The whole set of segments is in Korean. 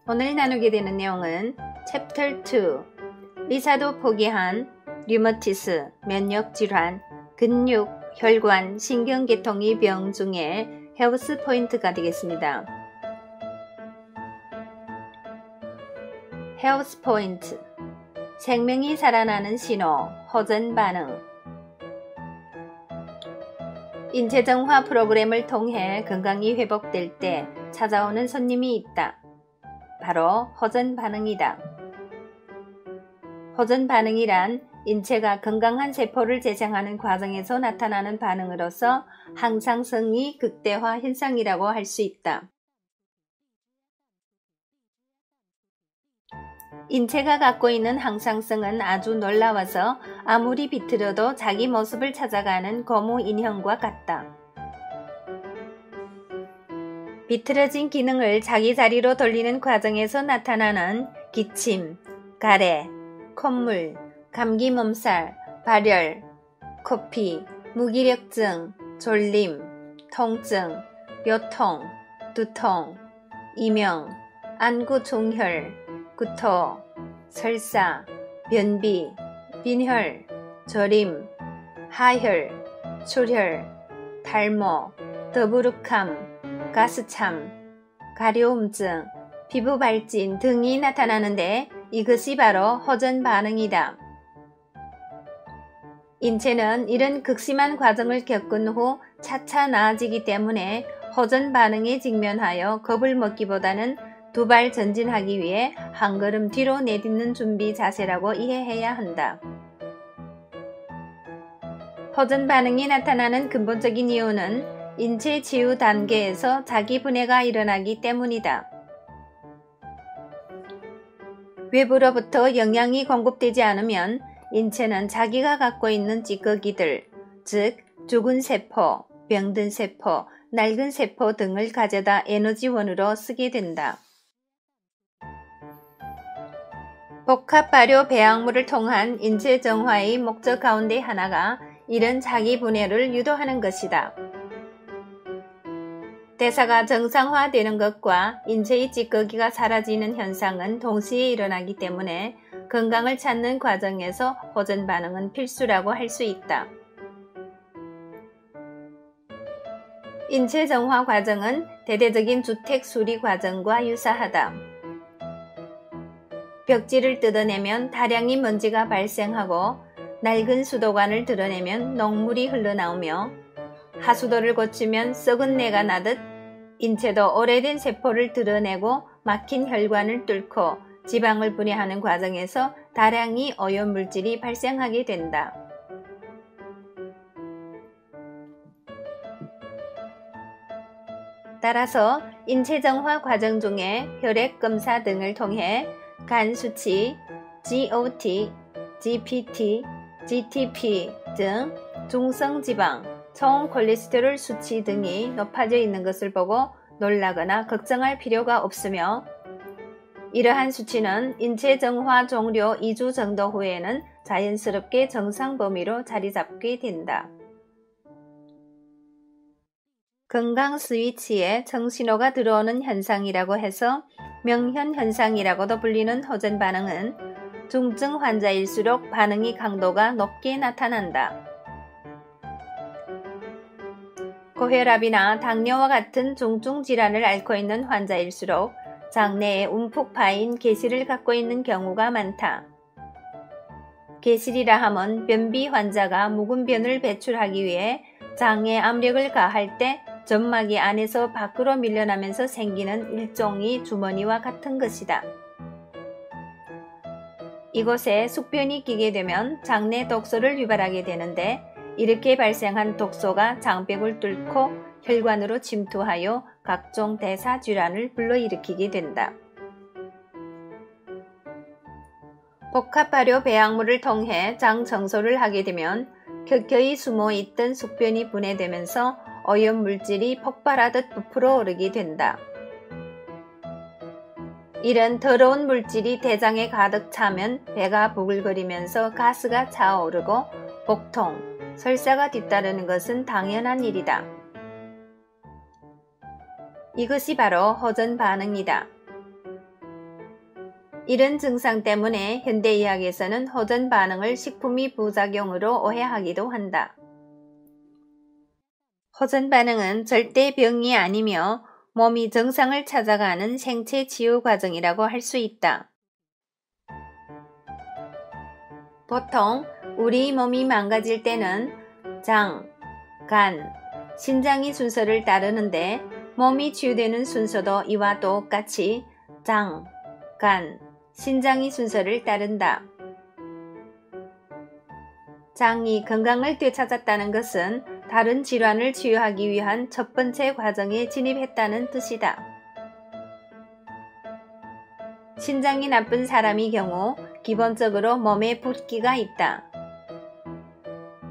오늘 나누게 되는 내용은 챕터 2 의사도 포기한 류머티스, 면역질환, 근육, 혈관, 신경계통의 병 중에 헤우스 포인트가 되겠습니다. 헤우스 포인트, 생명이 살아나는 신호, 호전 반응. 인체정화 프로그램을 통해 건강이 회복될 때 찾아오는 손님이 있다. 바로 호전 반응이다. 호전 반응이란 인체가 건강한 세포를 재생하는 과정에서 나타나는 반응으로서 항상성의 극대화 현상이라고 할 수 있다. 인체가 갖고 있는 항상성은 아주 놀라워서 아무리 비틀어도 자기 모습을 찾아가는 고무 인형과 같다. 비틀어진 기능을 자기 자리로 돌리는 과정에서 나타나는 기침, 가래, 콧물, 감기 몸살, 발열, 코피, 무기력증, 졸림, 통증, 요통, 두통, 이명, 안구종혈, 구토, 설사, 변비, 빈혈, 저림, 하혈, 출혈, 탈모, 더부룩함, 가스참, 가려움증, 피부 발진 등이 나타나는데 이것이 바로 호전 반응이다. 인체는 이런 극심한 과정을 겪은 후 차차 나아지기 때문에 호전 반응에 직면하여 겁을 먹기보다는 두 발 전진하기 위해 한 걸음 뒤로 내딛는 준비 자세라고 이해해야 한다. 호전 반응이 나타나는 근본적인 이유는 인체 치유 단계에서 자기 분해가 일어나기 때문이다. 외부로부터 영양이 공급되지 않으면 인체는 자기가 갖고 있는 찌꺼기들, 즉 죽은 세포, 병든 세포, 낡은 세포 등을 가져다 에너지원으로 쓰게 된다. 복합 발효 배양물을 통한 인체 정화의 목적 가운데 하나가 이런 자기 분해를 유도하는 것이다. 대사가 정상화되는 것과 인체의 찌꺼기가 사라지는 현상은 동시에 일어나기 때문에 건강을 찾는 과정에서 호전 반응은 필수라고 할 수 있다. 인체 정화 과정은 대대적인 주택 수리 과정과 유사하다. 벽지를 뜯어내면 다량의 먼지가 발생하고 낡은 수도관을 드러내면 녹물이 흘러나오며 하수도를 고치면 썩은 내가 나듯 인체도 오래된 세포를 드러내고 막힌 혈관을 뚫고 지방을 분해하는 과정에서 다량의 오염물질이 발생하게 된다. 따라서 인체정화 과정 중에 혈액검사 등을 통해 간 수치, GOT, GPT, GTP 등 중성지방, 총 콜레스테롤 수치 등이 높아져 있는 것을 보고 놀라거나 걱정할 필요가 없으며 이러한 수치는 인체 정화 종료 2주 정도 후에는 자연스럽게 정상 범위로 자리 잡게 된다. 건강 스위치에 정신호가 들어오는 현상이라고 해서 명현현상이라고도 불리는 호전 반응은 중증 환자일수록 반응의 강도가 높게 나타난다. 고혈압이나 당뇨와 같은 중증 질환을 앓고 있는 환자일수록 장내에 움푹 파인 개실을 갖고 있는 경우가 많다. 개실이라 함은 변비 환자가 묵은 변을 배출하기 위해 장에 압력을 가할 때 점막이 안에서 밖으로 밀려나면서 생기는 일종의 주머니와 같은 것이다. 이곳에 숙변이 끼게 되면 장내 독소를 유발하게 되는데 이렇게 발생한 독소가 장벽을 뚫고 혈관으로 침투하여 각종 대사 질환을 불러일으키게 된다. 복합 발효 배양물을 통해 장 청소를 하게 되면 켜켜이 숨어있던 숙변이 분해되면서 오염물질이 폭발하듯 부풀어 오르게 된다. 이런 더러운 물질이 대장에 가득 차면 배가 부글거리면서 가스가 차오르고 복통, 설사가 뒤따르는 것은 당연한 일이다. 이것이 바로 호전 반응이다. 이런 증상 때문에 현대의학에서는 호전 반응을 식품의 부작용으로 오해하기도 한다. 호전 반응은 절대 병이 아니며 몸이 정상을 찾아가는 생체 치유 과정이라고 할 수 있다. 보통 우리 몸이 망가질 때는 장, 간, 신장이 순서를 따르는데 몸이 치유되는 순서도 이와 똑같이 장, 간, 신장이 순서를 따른다. 장이 건강을 되찾았다는 것은 다른 질환을 치유하기 위한 첫 번째 과정에 진입했다는 뜻이다. 신장이 나쁜 사람의 경우 기본적으로 몸에 붓기가 있다.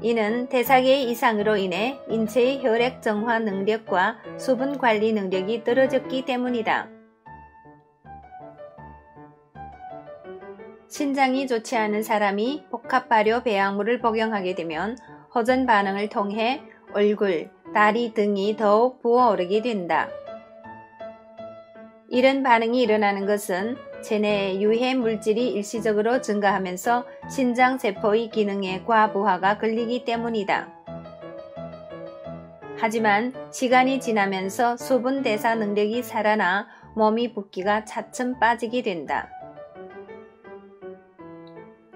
이는 대사계 이상으로 인해 인체의 혈액 정화 능력과 수분 관리 능력이 떨어졌기 때문이다. 신장이 좋지 않은 사람이 복합 발효 배양물을 복용하게 되면 호전 반응을 통해 얼굴, 다리 등이 더욱 부어오르게 된다. 이런 반응이 일어나는 것은 체내의 유해 물질이 일시적으로 증가하면서 신장 세포의 기능에 과부하가 걸리기 때문이다. 하지만 시간이 지나면서 수분 대사 능력이 살아나 몸의 붓기가 차츰 빠지게 된다.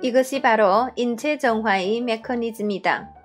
이것이 바로 인체 정화의 메커니즘이다.